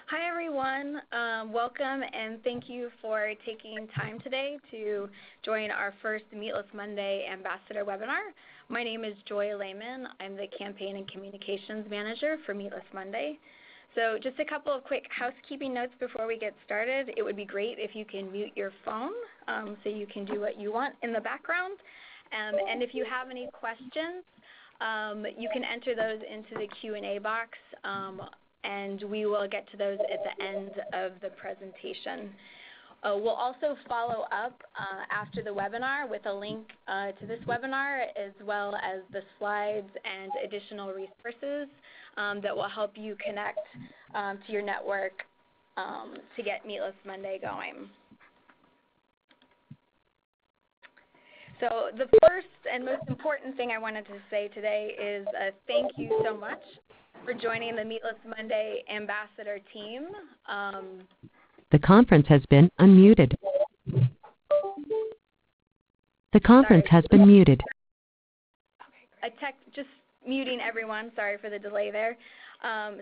Hi, everyone. Welcome, and thank you for taking time today to join our first Meatless Monday Ambassador webinar. My name is Joy Lehman. I'm the Campaign and Communications Manager for Meatless Monday. So just a couple of quick housekeeping notes before we get started. It would be great if you can mute your phone so you can do what you want in the background. And if you have any questions, you can enter those into the Q&A box, and we will get to those at the end of the presentation. We'll also follow up after the webinar with a link to this webinar, as well as the slides and additional resources that will help you connect to your network to get Meatless Monday going. So the first and most important thing I wanted to say today is thank you so much for joining the Meatless Monday Ambassador team. The conference has been unmuted. The conference has been muted. Just muting everyone. Sorry for the delay there.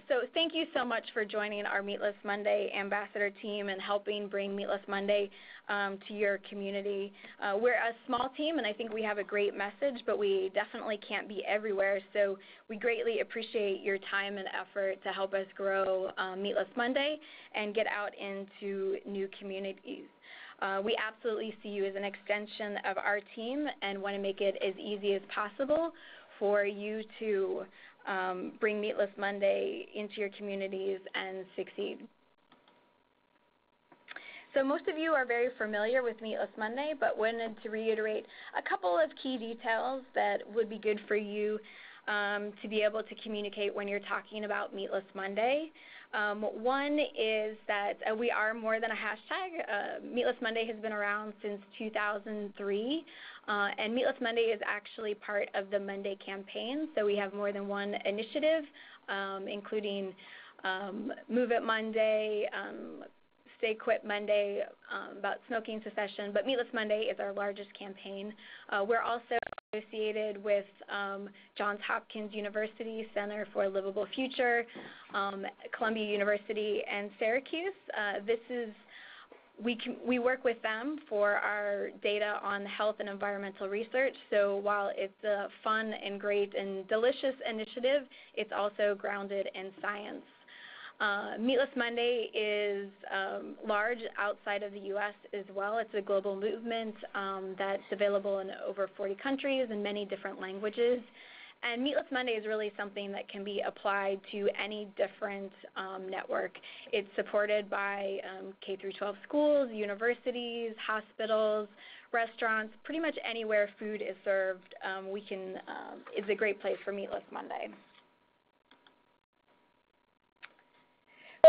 So thank you so much for joining our Meatless Monday Ambassador team and helping bring Meatless Monday to your community. We're a small team, and I think we have a great message, but we definitely can't be everywhere. So we greatly appreciate your time and effort to help us grow Meatless Monday and get out into new communities. We absolutely see you as an extension of our team and want to make it as easy as possible for you to bring Meatless Monday into your communities and succeed. So most of you are very familiar with Meatless Monday, but wanted to reiterate a couple of key details that would be good for you to be able to communicate when you're talking about Meatless Monday. One is that we are more than a hashtag. Meatless Monday has been around since 2003, and Meatless Monday is actually part of the Monday campaign. So we have more than one initiative, including Move It Monday, Stay Quit Monday, about smoking cessation, but Meatless Monday is our largest campaign. We're also associated with Johns Hopkins University Center for a Livable Future, Columbia University, and Syracuse. We work with them for our data on health and environmental research. So while it's a fun and great and delicious initiative, it's also grounded in science. Meatless Monday is large outside of the U.S. as well. It's a global movement that's available in over 40 countries and many different languages. And Meatless Monday is really something that can be applied to any different network. It's supported by K-12 schools, universities, hospitals, restaurants, pretty much anywhere food is served is a great place for Meatless Monday.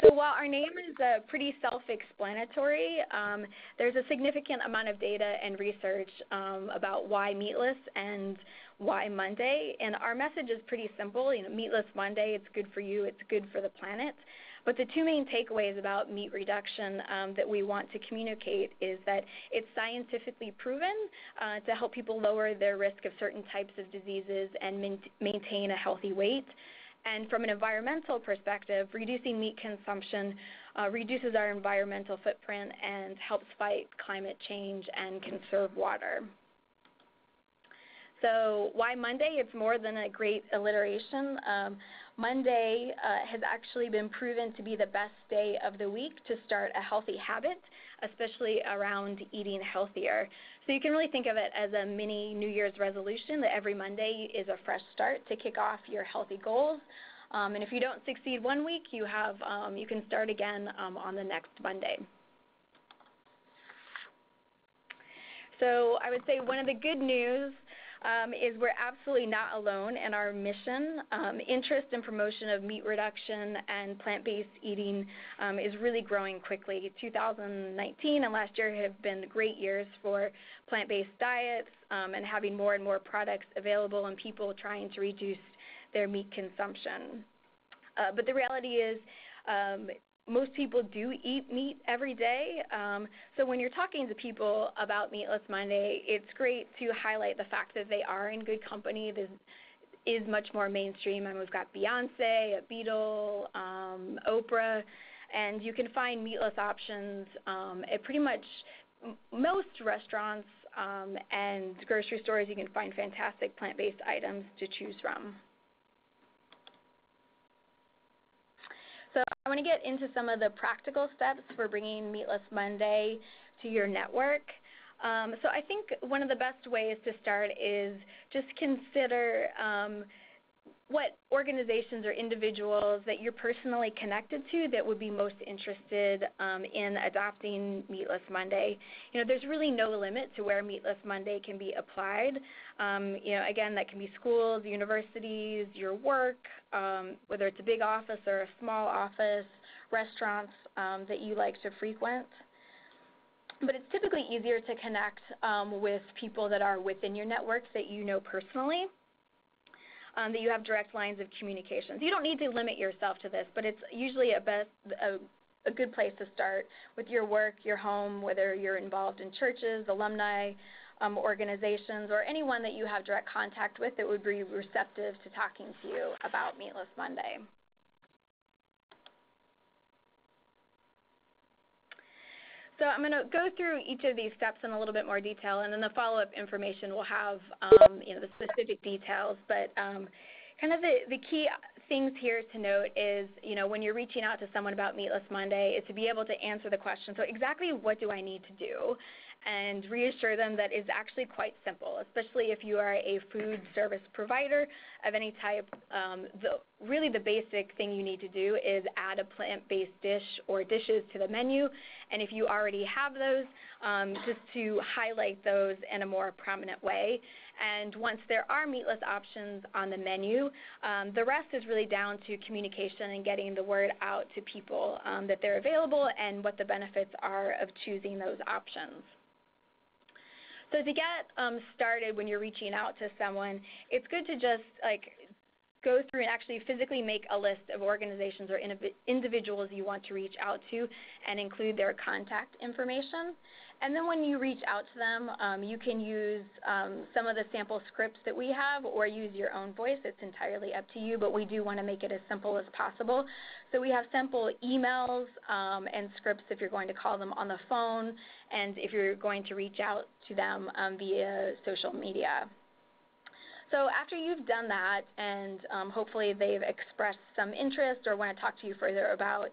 So while our name is pretty self-explanatory, there's a significant amount of data and research about why meatless and why Monday. And our message is pretty simple. Meatless Monday, it's good for you, it's good for the planet. But the two main takeaways about meat reduction that we want to communicate is that it's scientifically proven to help people lower their risk of certain types of diseases and maintain a healthy weight. And from an environmental perspective, reducing meat consumption reduces our environmental footprint and helps fight climate change and conserve water. So why Monday? It's more than a great alliteration. Monday has actually been proven to be the best day of the week to start a healthy habit, especially around eating healthier. So you can really think of it as a mini New Year's resolution that every Monday is a fresh start to kick off your healthy goals. And if you don't succeed one week, you can start again on the next Monday. So I would say one of the good news is we're absolutely not alone in our mission. Interest and promotion of meat reduction and plant-based eating is really growing quickly. 2019 and last year have been great years for plant-based diets and having more and more products available and people trying to reduce their meat consumption. But the reality is most people do eat meat every day. So when you're talking to people about Meatless Monday, it's great to highlight the fact that they are in good company. This is much more mainstream. And we've got Beyonce, Beetle, Oprah, And you can find meatless options at pretty much most restaurants and grocery stores. You can find fantastic plant-based items to choose from. So I want to get into some of the practical steps for bringing Meatless Monday to your network. So I think one of the best ways to start is just consider what organizations or individuals that you're personally connected to that would be most interested in adopting Meatless Monday. There's really no limit to where Meatless Monday can be applied. Again, that can be schools, universities, your work, whether it's a big office or a small office, restaurants that you like to frequent. But it's typically easier to connect with people that are within your networks that you know personally. That you have direct lines of communications. You don't need to limit yourself to this, but it's usually a good place to start with your work, your home, whether you're involved in churches, alumni, organizations, or anyone that you have direct contact with that would be receptive to talking to you about Meatless Monday. So I'm going to go through each of these steps in a little bit more detail, and then the follow-up information will have the specific details. But kind of the key things here to note is, when you're reaching out to someone about Meatless Monday, is to be able to answer the question, so exactly what do I need to do? And reassure them that it's actually quite simple, especially if you are a food service provider of any type. Really the basic thing you need to do is add a plant-based dish or dishes to the menu, and if you already have those, just to highlight those in a more prominent way. And once there are meatless options on the menu, the rest is really down to communication and getting the word out to people that they're available and what the benefits are of choosing those options. So to get started when you're reaching out to someone, it's good to just go through and actually physically make a list of organizations or individuals you want to reach out to and include their contact information. And then when you reach out to them, you can use some of the sample scripts that we have or use your own voice. It's entirely up to you, but we do want to make it as simple as possible. So we have simple emails and scripts if you're going to call them on the phone and if you're going to reach out to them via social media. So after you've done that and hopefully they've expressed some interest or want to talk to you further about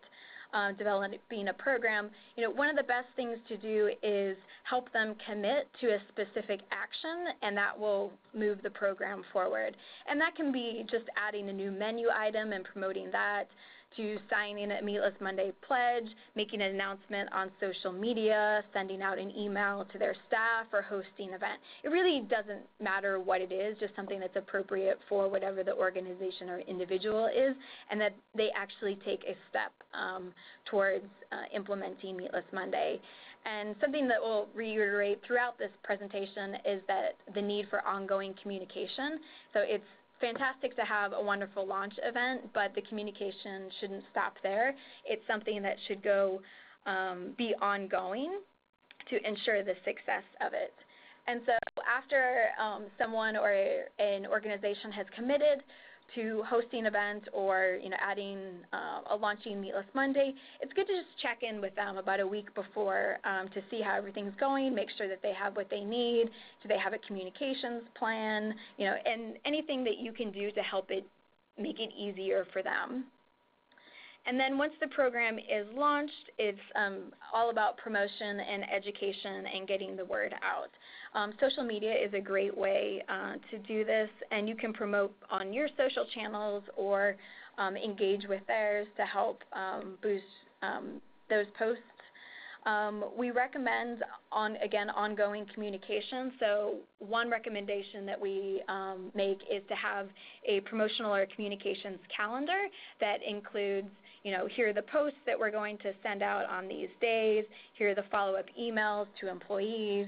developing a program, one of the best things to do is help them commit to a specific action, and that will move the program forward. And that can be just adding a new menu item and promoting that, to signing a Meatless Monday pledge, making an announcement on social media, sending out an email to their staff, or hosting an event. It really doesn't matter what it is, just something that's appropriate for whatever the organization or individual is, and that they actually take a step towards implementing Meatless Monday. And something that we'll reiterate throughout this presentation is that the need for ongoing communication. So it's fantastic to have a wonderful launch event, but the communication shouldn't stop there. It's something that should be ongoing to ensure the success of it. And so after someone or an organization has committed to hosting an event or adding launching Meatless Monday, it's good to just check in with them about a week before to see how everything's going, make sure that they have what they need. Do they have a communications plan? And anything that you can do to help it make it easier for them. And then once the program is launched, it's all about promotion and education and getting the word out. Social media is a great way to do this, and you can promote on your social channels or engage with theirs to help boost those posts. We recommend, ongoing communication. So one recommendation that we make is to have a promotional or communications calendar that includes, here are the posts that we're going to send out on these days. Here are the follow-up emails to employees.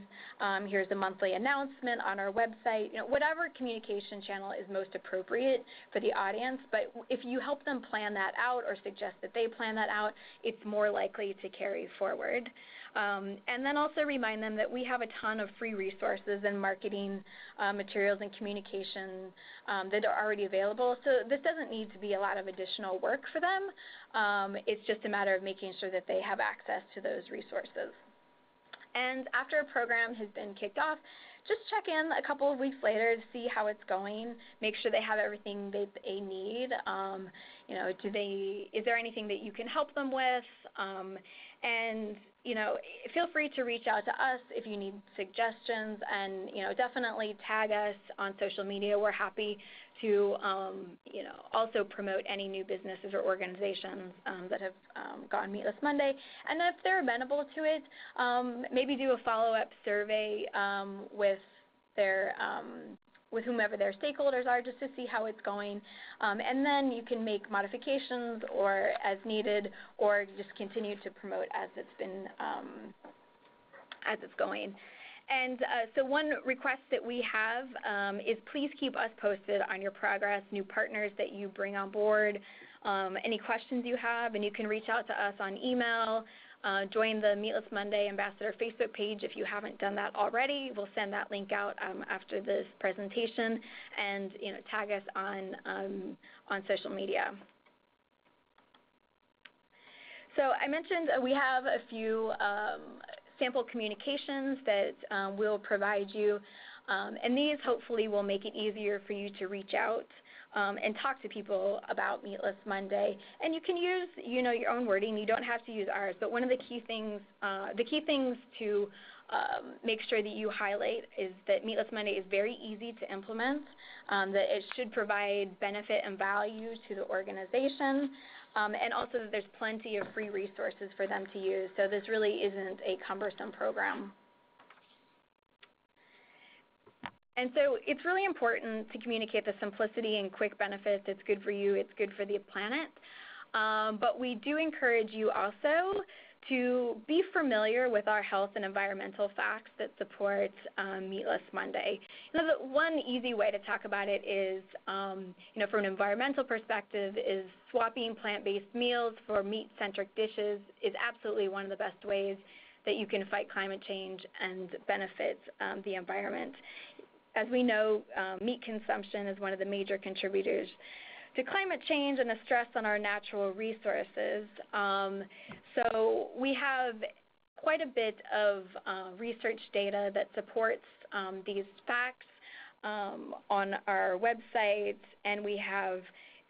Here's a monthly announcement on our website. Whatever communication channel is most appropriate for the audience. But if you help them plan that out or suggest that they plan that out, it's more likely to carry forward. need. And then also remind them that we have a ton of free resources and marketing materials and communication that are already available. So this doesn't need to be a lot of additional work for them. It's just a matter of making sure that they have access to those resources. And after a program has been kicked off, just check in a couple of weeks later to see how it's going. Make sure they have everything they need. Is there anything that you can help them with? And feel free to reach out to us if you need suggestions, and definitely tag us on social media. We're happy to also promote any new businesses or organizations that have gone Meatless Monday. And if they're amenable to it, maybe do a follow-up survey with whomever their stakeholders are, just to see how it's going. And then you can make modifications or as needed, or just continue to promote as it's going. And so one request that we have is please keep us posted on your progress, new partners that you bring on board, any questions you have, and you can reach out to us on email. Join the Meatless Monday Ambassador Facebook page if you haven't done that already. We'll send that link out after this presentation, and tag us on social media. So I mentioned we have a few sample communications that we'll provide you, and these hopefully will make it easier for you to reach out and talk to people about Meatless Monday. And you can use your own wording. You don't have to use ours. But one of the key things to make sure that you highlight is that Meatless Monday is very easy to implement, that it should provide benefit and value to the organization, and also that there's plenty of free resources for them to use. So this really isn't a cumbersome program. And so it's really important to communicate the simplicity and quick benefits. It's good for you. It's good for the planet. But we do encourage you also to be familiar with our health and environmental facts that support Meatless Monday. The one easy way to talk about it is, from an environmental perspective, is swapping plant-based meals for meat-centric dishes is absolutely one of the best ways that you can fight climate change and benefit the environment. As we know, meat consumption is one of the major contributors to climate change and the stress on our natural resources. So we have quite a bit of research data that supports these facts on our website, and we have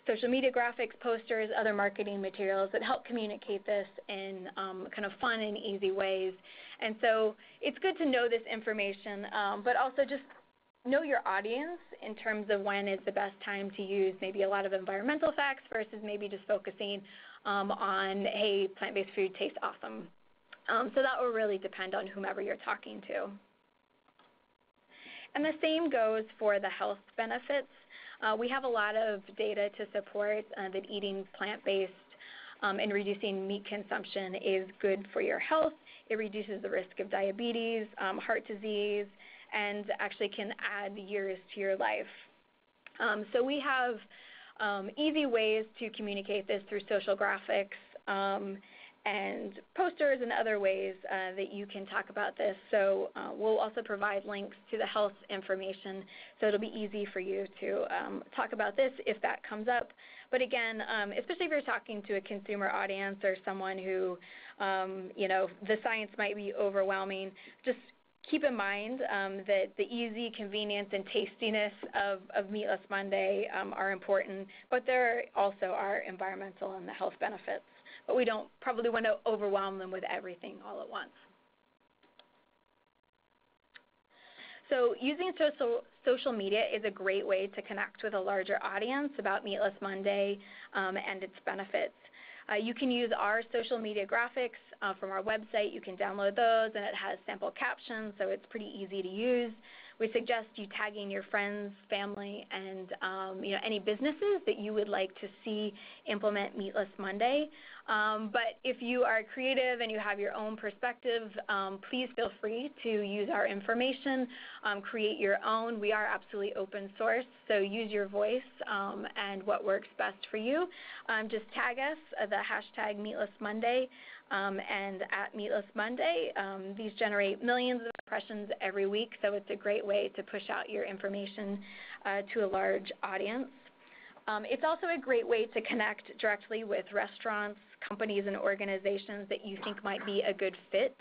social media graphics, posters, other marketing materials that help communicate this in kind of fun and easy ways. And so it's good to know this information, but also just know your audience in terms of when is the best time to use maybe a lot of environmental facts versus maybe just focusing on, hey, plant-based food tastes awesome. So that will really depend on whomever you're talking to. And the same goes for the health benefits. We have a lot of data to support that eating plant-based and reducing meat consumption is good for your health. It reduces the risk of diabetes, heart disease, and actually can add years to your life. So we have easy ways to communicate this through social graphics and posters and other ways that you can talk about this. So we'll also provide links to the health information, so it'll be easy for you to talk about this if that comes up. But again, especially if you're talking to a consumer audience or someone who, the science might be overwhelming, just keep in mind that the easy, convenience, and tastiness of Meatless Monday are important, but there also are environmental and the health benefits. But we don't probably want to overwhelm them with everything all at once. So using social media is a great way to connect with a larger audience about Meatless Monday and its benefits. You can use our social media graphics from our website. You can download those, and it has sample captions, so it's pretty easy to use. we suggest you tagging your friends, family, and any businesses that you would like to see implement Meatless Monday. But if you are creative and you have your own perspective, please feel free to use our information, create your own. We are absolutely open source, so use your voice and what works best for you. Just tag us, the hashtag Meatless Monday and at Meatless Monday. These generate millions of impressions every week, so it's a great way to push out your information to a large audience. It's also a great way to connect directly with restaurants, companies, and organizations that you think might be a good fit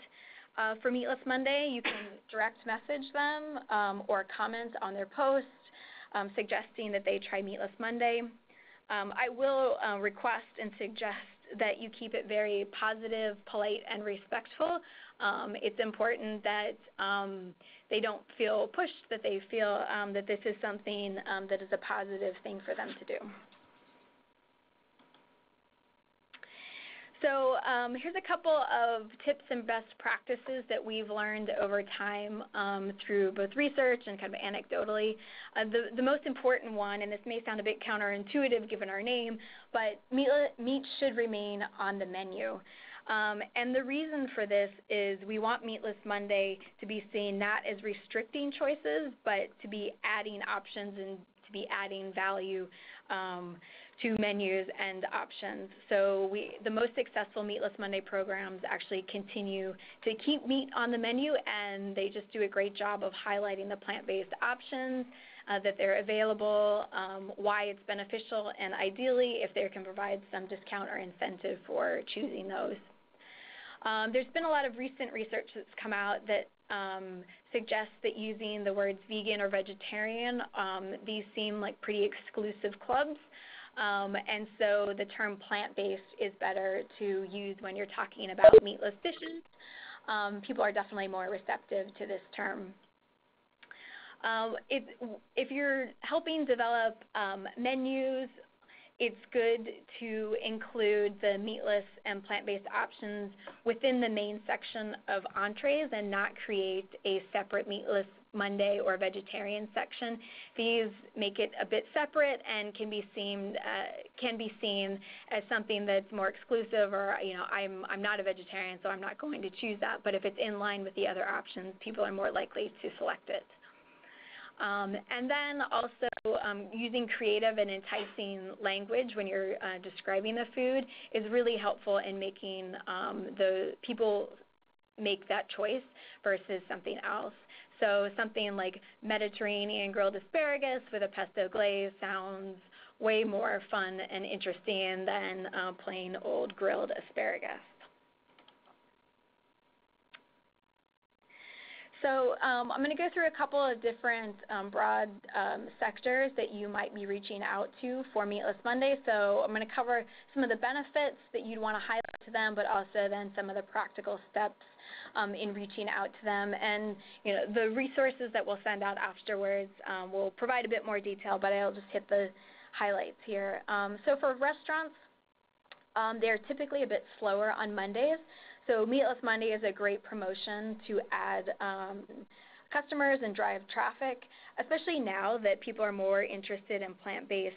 for Meatless Monday. You can direct message them or comment on their post suggesting that they try Meatless Monday. I will request and suggest that you keep it very positive, polite, and respectful. It's important that they don't feel pushed, that they feel that this is something that is a positive thing for them to do. So here's a couple of tips and best practices that we've learned over time through both research and kind of anecdotally. The most important one, and this may sound a bit counterintuitive given our name, but meat should remain on the menu. And the reason for this is we want Meatless Monday to be seen not as restricting choices, but to be adding options and to be adding value to menus and options. So the most successful Meatless Monday programs actually continue to keep meat on the menu, and they just do a great job of highlighting the plant-based options, that they're available, why it's beneficial, and ideally if they can provide some discount or incentive for choosing those. There's been a lot of recent research that's come out that suggests that using the words vegan or vegetarian, these seem like pretty exclusive clubs. And so the term plant-based is better to use when you're talking about meatless dishes. People are definitely more receptive to this term. If you're helping develop menus, it's good to include the meatless and plant-based options within the main section of entrees and not create a separate Meatless Monday or vegetarian section. These make it a bit separate and can be seen as something that's more exclusive, or I'm not a vegetarian, so I'm not going to choose that. But if it's in line with the other options, people are more likely to select it. And then also using creative and enticing language when you're describing the food is really helpful in making the people make that choice versus something else. So something like Mediterranean grilled asparagus with a pesto glaze sounds way more fun and interesting than plain old grilled asparagus. So I'm going to go through a couple of different broad sectors that you might be reaching out to for Meatless Monday. So I'm going to cover some of the benefits that you'd want to highlight to them, but also then some of the practical steps in reaching out to them. And the resources that we'll send out afterwards will provide a bit more detail, but I'll just hit the highlights here. So for restaurants, they're typically a bit slower on Mondays. So Meatless Monday is a great promotion to add customers and drive traffic, especially now that people are more interested in plant-based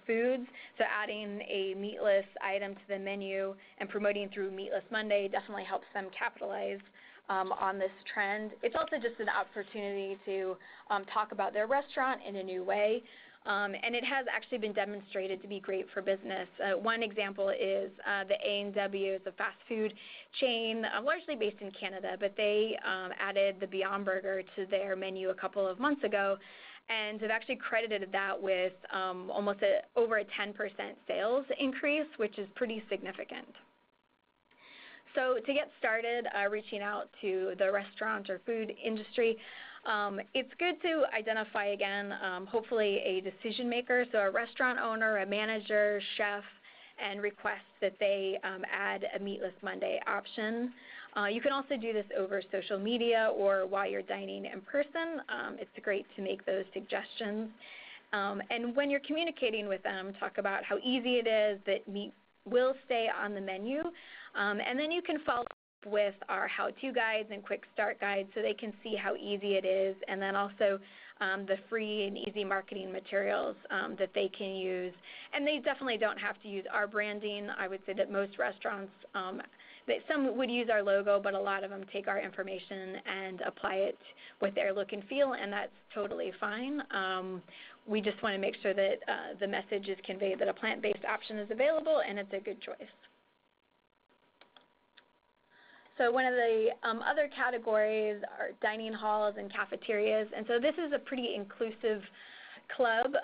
foods. So adding a meatless item to the menu and promoting through Meatless Monday definitely helps them capitalize on this trend. It's also just an opportunity to talk about their restaurant in a new way. And it has actually been demonstrated to be great for business. One example is the A&W, is a fast food chain, largely based in Canada, but they added the Beyond Burger to their menu a couple of months ago, and have actually credited that with almost over a 10% sales increase, which is pretty significant. So to get started reaching out to the restaurant or food industry, it's good to identify, again, hopefully a decision maker, so a restaurant owner, a manager, chef, and request that they add a Meatless Monday option. You can also do this over social media or while you're dining in person. It's great to make those suggestions. And when you're communicating with them, talk about how easy it is that meat will stay on the menu. And then you can follow with our how-to guides and quick start guides so they can see how easy it is, and then also the free and easy marketing materials that they can use. And they definitely don't have to use our branding. I would say that most restaurants, some would use our logo, but a lot of them take our information and apply it with their look and feel, and that's totally fine. We just want to make sure that the message is conveyed that a plant-based option is available and it's a good choice. So one of the other categories are dining halls and cafeterias. And so this is a pretty inclusive club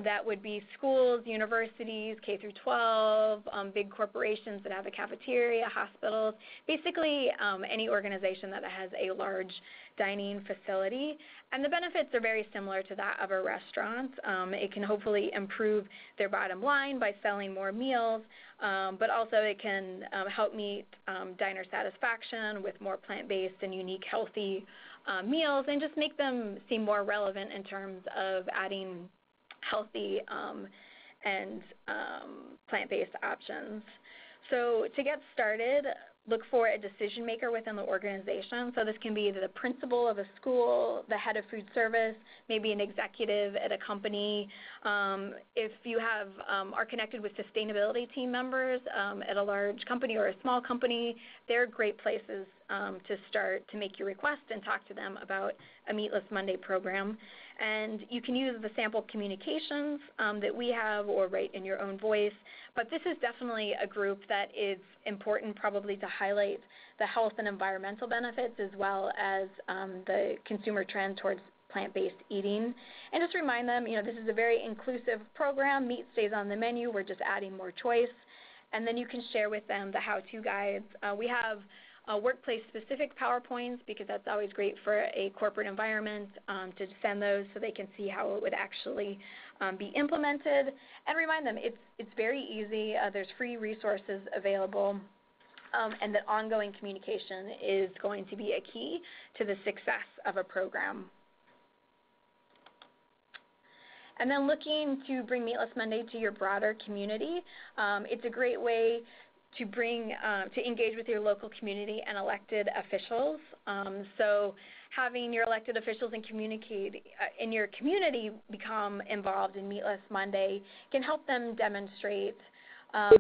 that would be schools, universities, K through 12, big corporations that have a cafeteria, hospitals, basically any organization that has a large dining facility. And the benefits are very similar to that of a restaurant. It can hopefully improve their bottom line by selling more meals, but also it can help meet diner satisfaction with more plant-based and unique healthy meals, and just make them seem more relevant in terms of adding healthy and plant-based options. So to get started, look for a decision maker within the organization. So this can be the principal of a school, the head of food service, maybe an executive at a company. If you are connected with sustainability team members at a large company or a small company, they're great places to start to make your request and talk to them about a Meatless Monday program. And you can use the sample communications that we have or write in your own voice. But this is definitely a group that is important probably to highlight the health and environmental benefits as well as the consumer trend towards plant-based eating. And just remind them, this is a very inclusive program. Meat stays on the menu. We're just adding more choice. And then you can share with them the how-to guides. We have workplace-specific PowerPoints because that's always great for a corporate environment to send those so they can see how it would actually be implemented. And remind them it's very easy. There's free resources available, and that ongoing communication is going to be a key to the success of a program. And then looking to bring Meatless Monday to your broader community, it's a great way to engage with your local community and elected officials. So having your elected officials and in your community become involved in Meatless Monday can help them demonstrate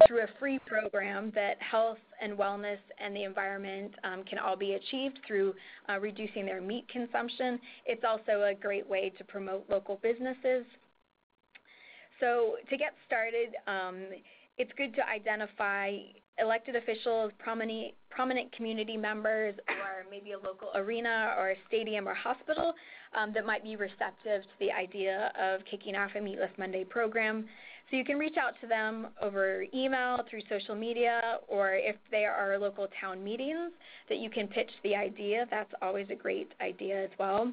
through a free program that health and wellness and the environment can all be achieved through reducing their meat consumption. It's also a great way to promote local businesses. So to get started, it's good to identify elected officials, prominent community members, or maybe a local arena or a stadium or hospital that might be receptive to the idea of kicking off a Meatless Monday program. So you can reach out to them over email, through social media, or if there are local town meetings that you can pitch the idea. That's always a great idea as well.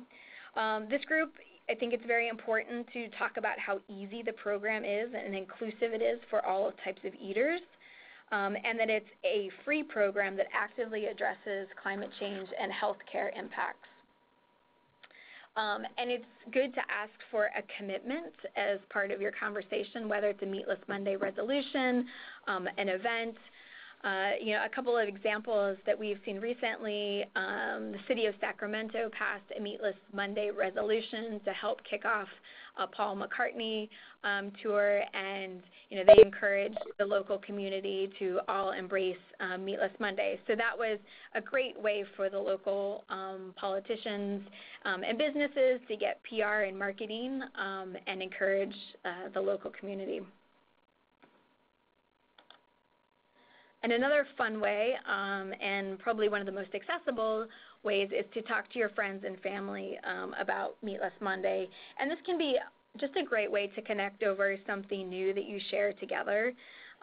This group, I think it's very important to talk about how easy the program is and inclusive it is for all types of eaters, and that it's a free program that actively addresses climate change and healthcare impacts. And it's good to ask for a commitment as part of your conversation, whether it's a Meatless Monday resolution, an event. A couple of examples that we've seen recently, the city of Sacramento passed a Meatless Monday resolution to help kick off a Paul McCartney tour, and they encouraged the local community to all embrace Meatless Monday. So that was a great way for the local politicians and businesses to get PR and marketing and encourage the local community. And another fun way, and probably one of the most accessible ways, is to talk to your friends and family about Meatless Monday. And this can be just a great way to connect over something new that you share together.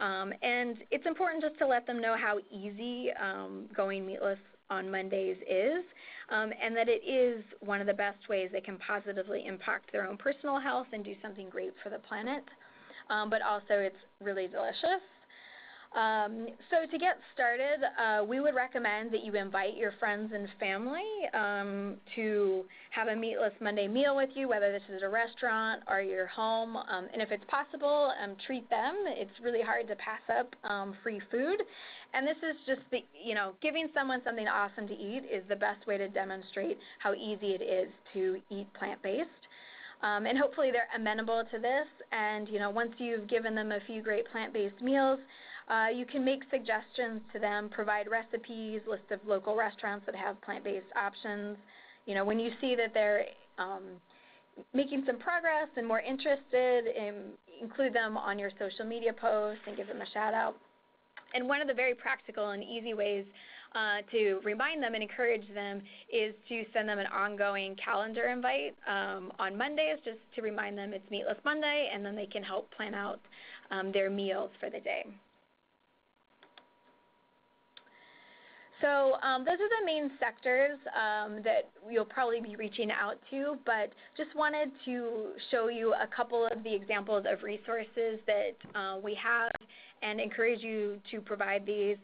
And it's important just to let them know how easy going meatless on Mondays is, and that it is one of the best ways they can positively impact their own personal health and do something great for the planet. But also it's really delicious. So to get started, we would recommend that you invite your friends and family to have a Meatless Monday meal with you, whether this is a restaurant or your home. And if it's possible, treat them. It's really hard to pass up free food. And this is just giving someone something awesome to eat is the best way to demonstrate how easy it is to eat plant-based. And hopefully they're amenable to this. And, once you've given them a few great plant-based meals, you can make suggestions to them, provide recipes, list of local restaurants that have plant-based options. When you see that they're making some progress and more interested, include them on your social media posts and give them a shout out. And one of the very practical and easy ways to remind them and encourage them is to send them an ongoing calendar invite on Mondays, just to remind them it's Meatless Monday, and then they can help plan out their meals for the day. So those are the main sectors that you'll probably be reaching out to, but just wanted to show you a couple of the examples of resources that we have and encourage you to provide these.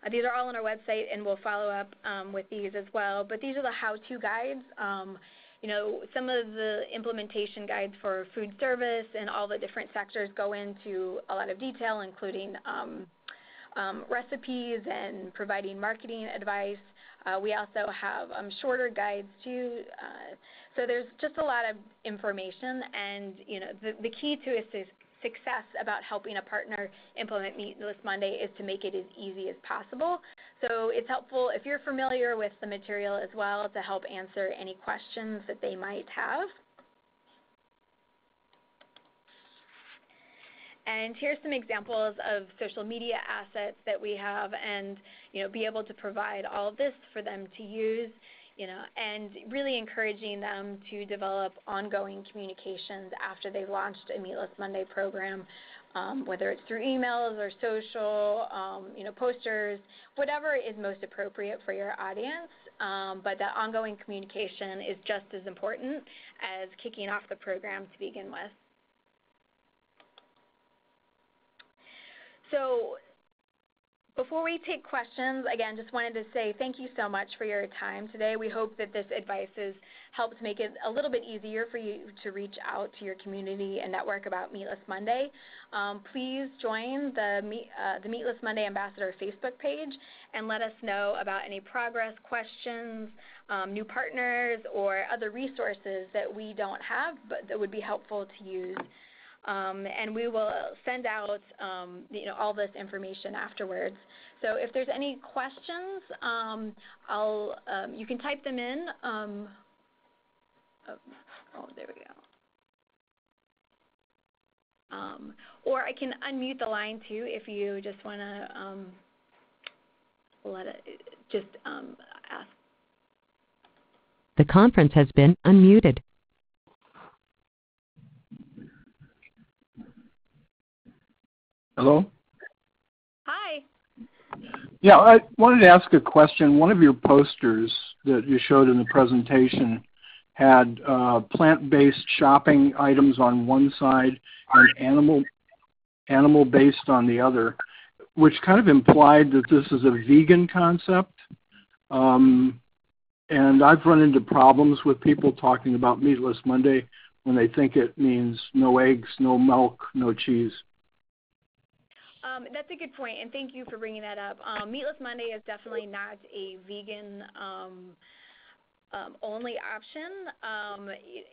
These are all on our website, and we'll follow up with these as well. But these are the how-to guides. Some of the implementation guides for food service and all the different sectors go into a lot of detail, including recipes and providing marketing advice. We also have shorter guides too. So there's just a lot of information, and the key to success about helping a partner implement Meatless Monday is to make it as easy as possible. So it's helpful if you're familiar with the material as well to help answer any questions that they might have. And here's some examples of social media assets that we have, and be able to provide all of this for them to use, and really encouraging them to develop ongoing communications after they've launched a Meatless Monday program, whether it's through emails or social, posters, whatever is most appropriate for your audience. But that ongoing communication is just as important as kicking off the program to begin with. So before we take questions, again, just wanted to say thank you so much for your time today. We hope that this advice has helped make it a little bit easier for you to reach out to your community and network about Meatless Monday. Please join the Meatless Monday Ambassador Facebook page and let us know about any progress, questions, new partners, or other resources that we don't have but that would be helpful to use. And we will send out all this information afterwards. So if there's any questions, you can type them in. There we go. Or I can unmute the line too if you just want to ask. The conference has been unmuted. Hello? Hi. Yeah, I wanted to ask a question. One of your posters that you showed in the presentation had plant-based shopping items on one side and animal-based on the other, which kind of implied that this is a vegan concept. And I've run into problems with people talking about Meatless Monday when they think it means no eggs, no milk, no cheese. That's a good point, and thank you for bringing that up. Meatless Monday is definitely not a vegan only option.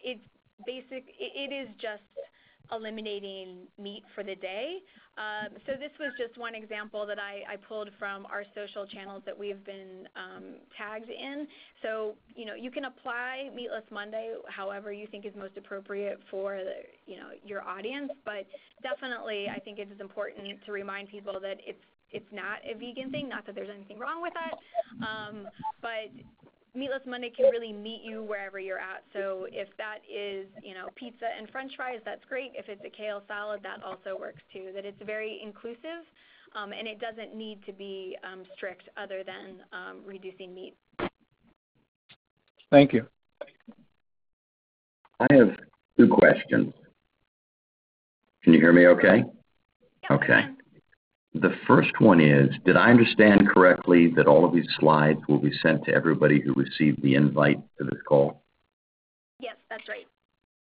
It is just eliminating meat for the day. So this was just one example that I pulled from our social channels that we've been tagged in. So you can apply Meatless Monday however you think is most appropriate for your audience, but definitely I think it is important to remind people that it's not a vegan thing. Not that there's anything wrong with that, but Meatless Monday can really meet you wherever you're at. So if that is, pizza and French fries, that's great. If it's a kale salad, that also works too. That it's very inclusive, and it doesn't need to be strict other than reducing meat. Thank you. I have two questions. Can you hear me okay? Yeah, okay. The first one is, did I understand correctly that all of these slides will be sent to everybody who received the invite to this call? Yes, that's right.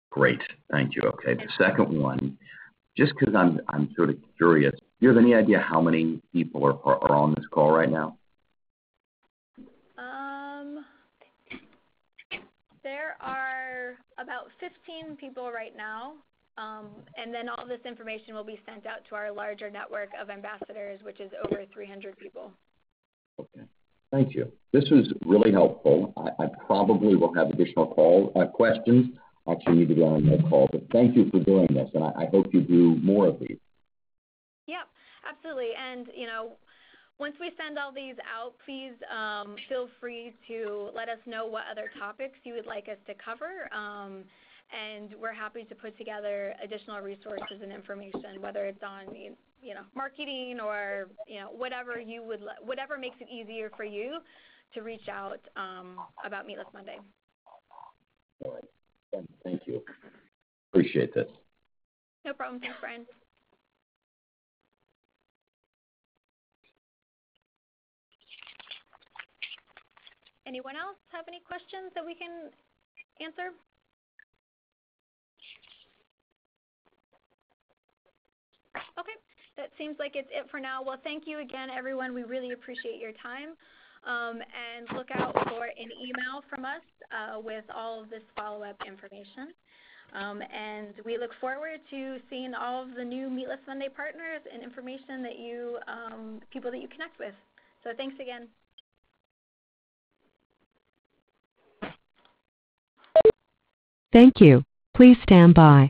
Great, thank you. Okay, the second one, just because I'm sort of curious, do you have any idea how many people are on this call right now? There are about 15 people right now, and then all this information will be sent out to our larger network of ambassadors, which is over 300 people. Okay, thank you. This was really helpful. I probably will have additional questions. I actually need to go on that call, but thank you for doing this, and I hope you do more of these. Yeah, absolutely. And, once we send all these out, please feel free to let us know what other topics you would like us to cover, and we're happy to put together additional resources and information, whether it's on marketing or whatever whatever makes it easier for you to reach out about Meatless Monday. All right. Thank you. Appreciate this. No problem. Thanks, Brian. Anyone else have any questions that we can answer? Okay, that seems like it's it for now. Well, thank you again, everyone. We really appreciate your time. And look out for an email from us with all of this follow-up information. And we look forward to seeing all of the new Meatless Monday partners and information that people that you connect with. So thanks again. Thank you. Please stand by.